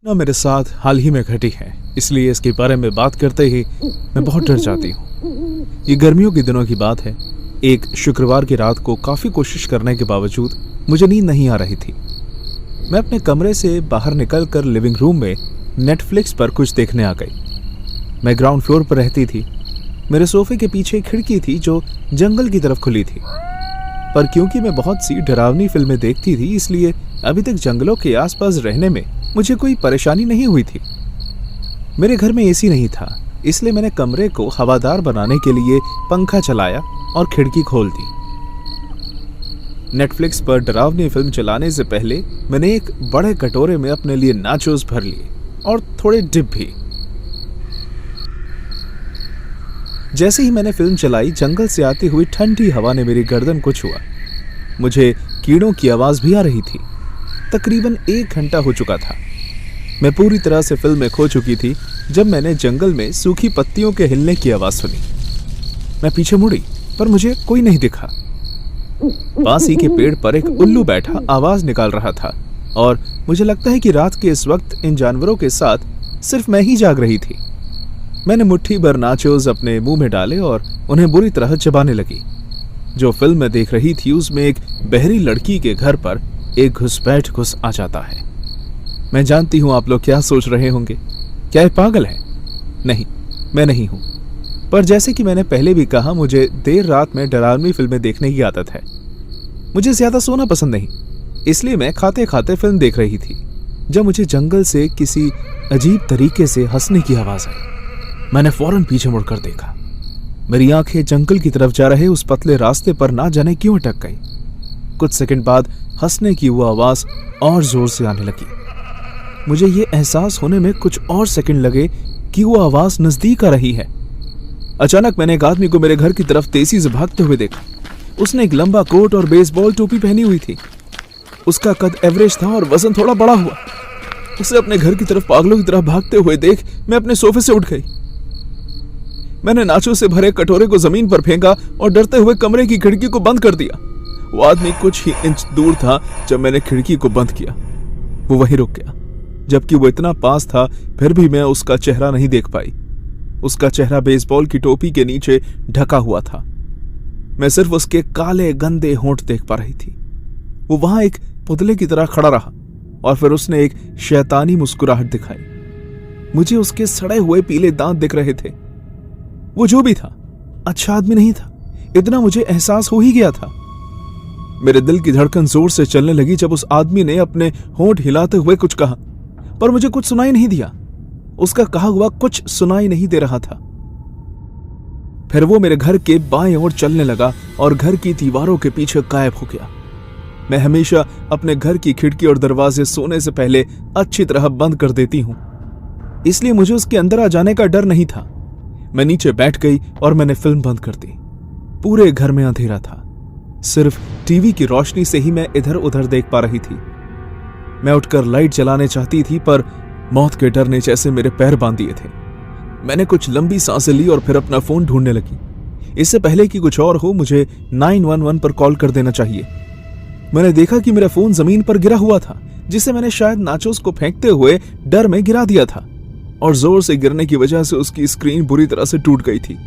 ना मेरे साथ हाल ही में घटी है, इसलिए इसके बारे में बात करते ही मैं बहुत डर जाती हूँ। ये गर्मियों के दिनों की बात है। एक शुक्रवार की रात को काफ़ी कोशिश करने के बावजूद मुझे नींद नहीं आ रही थी। मैं अपने कमरे से बाहर निकलकर लिविंग रूम में नेटफ्लिक्स पर कुछ देखने आ गई। मैं ग्राउंड फ्लोर पर रहती थी। मेरे सोफे के पीछे एक खिड़की थी जो जंगल की तरफ खुली थी, पर क्योंकि मैं बहुत सी डरावनी फिल्में देखती थी, इसलिए अभी तक जंगलों के आसपास रहने में मुझे कोई परेशानी नहीं हुई थी। मेरे घर में एसी नहीं था, इसलिए मैंने कमरे को हवादार बनाने के लिए पंखा चलाया और खिड़की खोल दी। नेटफ्लिक्स पर डरावनी फिल्म चलाने से पहले मैंने एक बड़े कटोरे में अपने लिए नाचोस भर लिए और थोड़े डिप भी। जैसे ही मैंने फिल्म चलाई, जंगल से आती हुई ठंडी हवा ने मेरी गर्दन को छुआ। मुझे कीड़ों की आवाज भी आ रही थी। तकरीबन 1 घंटा हो चुका था। मैं पूरी तरह से फिल्म में खो चुकी थी जब मैंने जंगल में सूखी पत्तियों के हिलने की आवाज सुनी। मैं पीछे मुड़ी, पर मुझे कोई नहीं दिखा। पास ही के पेड़ पर एक उल्लू बैठा आवाज निकाल रहा था, और मुझे लगता है कि रात के इस वक्त इन जानवरों के साथ सिर्फ मैं ही जाग रही थी। मैंने मुट्ठी भर नाचोस अपने मुंह में डाले और उन्हें बुरी तरह चबाने लगी। जो फिल्म मैं देख रही थी उसमें एक बहरी लड़की के घर पर एक घुसपैठ घुस आ जाता है। मैं जानती हूं आप लोग क्या सोच रहे होंगे, क्या ये पागल है? नहीं, मैं नहीं हूं। पर जैसे कि मैंने पहले भी कहा, मुझे देर रात में डरावनी फिल्में देखने की आदत है। मुझे ज्यादा सोना पसंद नहीं, इसलिए मैं खाते खाते फिल्म देख रही थी जब मुझे जंगल से किसी अजीब तरीके से हंसने की आवाज आई। मैंने फौरन पीछे मुड़कर देखा। मेरी आंखें जंगल की तरफ जा रहे उस पतले रास्ते पर ना जाने क्यों अटक गई। कुछ सेकंड बाद हंसने की वो आवाज और जोर से आने लगी। मुझे ये एहसास होने में कुछ और सेकंड लगे कि वो आवाज नजदीक आ रही है। अचानक मैंने एक आदमी को मेरे घर की तरफ तेजी से भागते हुए देखा। उसने एक लंबा कोट और बेसबॉल टोपी पहनी हुई थी। उसका कद एवरेज था और वजन थोड़ा बड़ा हुआ। उसे अपने घर की तरफ पागलों की तरफ भागते हुए देख मैं अपने सोफे से उठ गई। मैंने नाचों से भरे कटोरे को जमीन पर फेंका और डरते हुए कमरे की खिड़की को बंद कर दिया। वो आदमी कुछ ही इंच दूर था जब मैंने खिड़की को बंद किया। वो वहीं रुक गया, जबकि वो इतना पास था, फिर भी मैं उसका चेहरा नहीं देख पाई। उसका चेहरा बेसबॉल की टोपी के नीचे ढका हुआ था। मैं सिर्फ उसके काले गंदे होंठ देख पा रही थी। वो वहां एक पुतले की तरह खड़ा रहा और फिर उसने एक शैतानी मुस्कुराहट दिखाई। मुझे उसके सड़े हुए पीले दांत दिख रहे थे। वो जो भी था, अच्छा आदमी नहीं था, इतना मुझे एहसास हो ही गया था। मेरे दिल की धड़कन जोर से चलने लगी जब उस आदमी ने अपने होंठ हिलाते हुए कुछ कहा, पर मुझे कुछ सुनाई नहीं दिया। उसका कहा हुआ कुछ सुनाई नहीं दे रहा था। फिर वो मेरे घर के बाएं ओर चलने लगा और घर की दीवारों के पीछे गायब हो गया। मैं हमेशा अपने घर की खिड़की और दरवाजे सोने से पहले अच्छी तरह बंद कर देती हूं, इसलिए मुझे उसके अंदर आ जाने का डर नहीं था। मैं नीचे बैठ गई और मैंने फिल्म बंद कर दी। पूरे घर में अंधेरा था, सिर्फ टीवी की रोशनी से ही मैं इधर उधर देख पा रही थी। मैं उठकर लाइट जलाने चाहती थी, पर मौत के डर ने जैसे मेरे पैर बांध दिए थे। मैंने कुछ लंबी सांसें ली और फिर अपना फोन ढूंढने लगी। इससे पहले कि कुछ और हो, मुझे 911 पर कॉल कर देना चाहिए। मैंने देखा कि मेरा फोन जमीन पर गिरा हुआ था, जिसे मैंने शायद नाचोस को फेंकते हुए डर में गिरा दिया था, और जोर से गिरने की वजह से उसकी स्क्रीन बुरी तरह से टूट गई थी।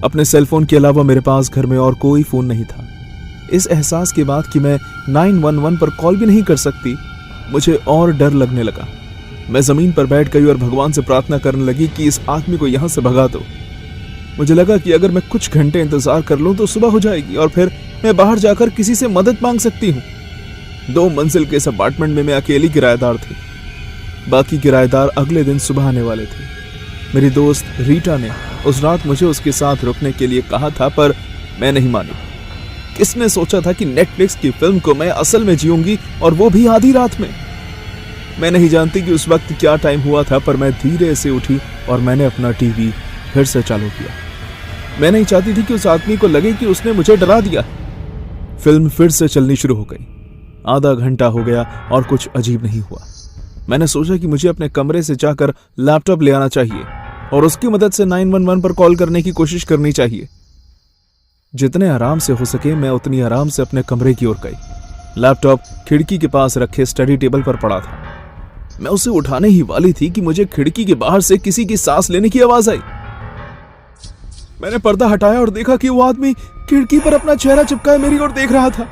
अपने सेलफोन के अलावा मेरे पास घर में और कोई फोन नहीं था। इस एहसास के बाद कि मैं 911 पर कॉल भी नहीं कर सकती, मुझे और डर लगने लगा। मैं जमीन पर बैठ गई और भगवान से प्रार्थना करने लगी कि इस आदमी को यहां से भगा दो। मुझे लगा कि अगर मैं कुछ घंटे इंतजार कर लूं तो सुबह हो जाएगी और फिर मैं बाहर जाकर किसी से मदद मांग सकती हूँ। 2 मंजिल के इस अपार्टमेंट में मैं अकेली किराएदार थी। बाकी किराएदार अगले दिन सुबह आने वाले थे। मेरी दोस्त रीटा ने उस रात मुझे उसके साथ रुकने के लिए कहा था, पर मैं नहीं मानी। किसने सोचा था कि नेटफ्लिक्स की फिल्म को मैं असल में जीऊंगी, और वो भी आधी रात में। मैं नहीं जानती कि उस वक्त क्या टाइम हुआ था, पर मैं धीरे से उठी और मैंने अपना टीवी फिर से चालू किया। मैं नहीं चाहती थी कि उस आदमी को लगे कि उसने मुझे डरा दिया। फिल्म फिर से चलनी शुरू हो गई। आधा घंटा हो गया और कुछ अजीब नहीं हुआ। मैंने सोचा कि मुझे अपने कमरे से जाकर लैपटॉप ले आना चाहिए और उसकी मदद से 911 पर कॉल करने की कोशिश करनी चाहिए। जितने आराम से हो सके मैं उतनी आराम से अपने कमरे की ओर गई। लैपटॉप खिड़की के पास रखे स्टडी टेबल पर पड़ा था। मैं उसे उठाने ही वाली थी कि मुझे खिड़की के बाहर से किसी की सांस लेने की आवाज आई। मैंने पर्दा हटाया और देखा कि वो आदमी खिड़की पर अपना चेहरा चिपकाए मेरी ओर देख रहा था।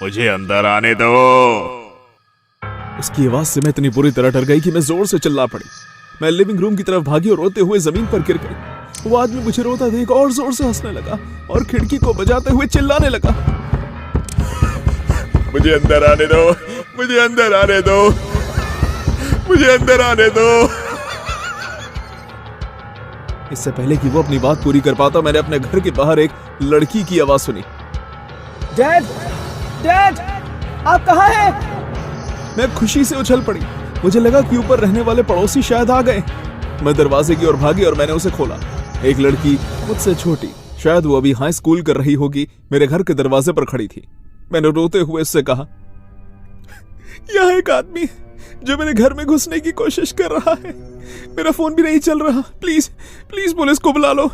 मुझे अंदर आने दो। उसकी आवाज से मैं इतनी बुरी तरह डर गई कि मैं जोर से चिल्ला पड़ी। मैं लिविंग रूम की तरफ भागी और रोते हुए जमीन पर गिर गई। वो आदमी मुझे रोता देख और जोर से हंसने लगा और खिड़की को बजाते हुए चिल्लाने लगा, मुझे अंदर आने दो, मुझे अंदर आने दो, मुझे अंदर आने दो। इससे पहले कि वो अपनी बात पूरी कर पाता, मैंने अपने घर के बाहर एक लड़की की आवाज सुनी। डैड, डैड, आप कहाँ हैं? मैं खुशी से उछल पड़ी। मुझे लगा कि ऊपर रहने वाले पड़ोसी शायद आ गए। मैं दरवाजे की ओर भागी और मैंने उसे खोला। एक लड़की मुझसे छोटी, शायद वो अभी हाई स्कूल कर रही होगी, मेरे घर के दरवाजे पर खड़ी थी। मैंने रोते हुए उससे कहा, यहाँ एक आदमी है जो मेरे घर में घुसने की कोशिश कर रहा है। मेरा फोन भी नहीं चल रहा। प्लीज प्लीज पुलिस को बुला लो।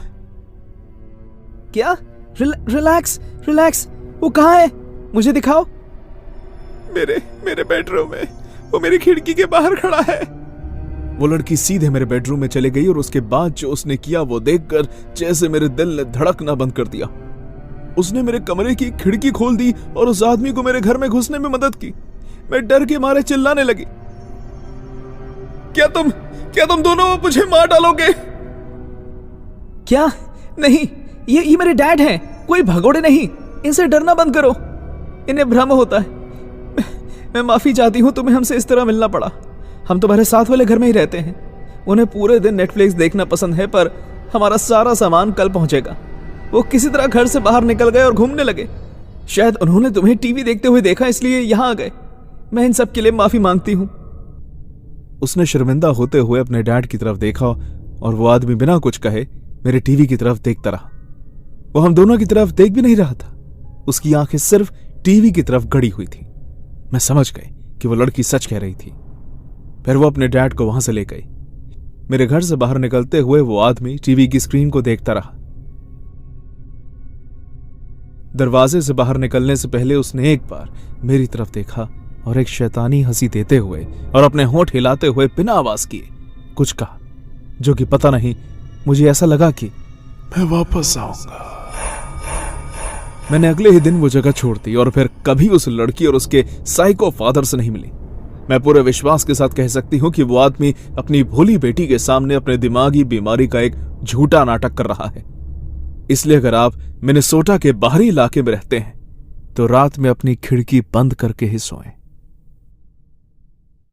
क्या? Relax relax. वो कहाँ है? मुझे दिखाओ। मेरे बेडरूम में, वो मेरी खिड़की के बाहर खड़ा है। वो लड़की सीधे मेरे बेडरूम में चली गई और उसके बाद जो उसने किया वो देखकर जैसे मेरे दिल ने धड़कना बंद कर दिया। उसने मेरे कमरे की खिड़की खोल दी और उस आदमी को मेरे घर में घुसने में मदद की। मैं डर के मारे चिल्लाने लगी, क्या तुम दोनों मुझे मार डालोगे? क्या? नहीं, ये मेरे डैड हैं, कोई भगोड़े नहीं। इनसे डरना बंद करो, इन्हें भ्रम होता है। मैं माफी चाहती हूँ तुम्हें हमसे इस तरह मिलना पड़ा। हम तुम्हारे साथ वाले घर में ही रहते हैं। उन्हें पूरे दिन नेटफ्लिक्स देखना पसंद है, पर हमारा सारा सामान कल पहुंचेगा। वो किसी तरह घर से बाहर निकल गए और घूमने लगे। शायद उन्होंने तुम्हें टीवी देखते हुए देखा, इसलिए यहां आ गए। मैं इन सब के लिए माफी मांगती हूं। उसने शर्मिंदा होते हुए अपने डैड की तरफ देखा और वो आदमी बिना कुछ कहे मेरे टीवी की तरफ देखता रहा। वो हम दोनों की तरफ देख भी नहीं रहा था। उसकी आंखें सिर्फ टीवी की तरफ गड़ी हुई थी। मैं समझ गई कि वो लड़की सच कह रही थी। फिर वो अपने डैड को वहां से ले गई। मेरे घर से बाहर निकलते हुए वो आदमी टीवी की स्क्रीन को देखता रहा। दरवाजे से बाहर निकलने से पहले उसने एक बार मेरी तरफ देखा और एक शैतानी हंसी देते हुए और अपने होंठ हिलाते हुए बिना आवाज किए कुछ कहा, जो कि पता नहीं, मुझे ऐसा लगा कि मैं वापस आऊंगा। मैंने अगले ही दिन वो जगह छोड़ दी और फिर कभी उस लड़की और उसके साइको फादर से नहीं मिली। मैं पूरे विश्वास के साथ कह सकती हूं कि वो आदमी अपनी भोली बेटी के सामने अपने दिमागी बीमारी का एक झूठा नाटक कर रहा है। इसलिए अगर आप मिनेसोटा के बाहरी इलाके में रहते हैं तो रात में अपनी खिड़की बंद करके ही सोएं।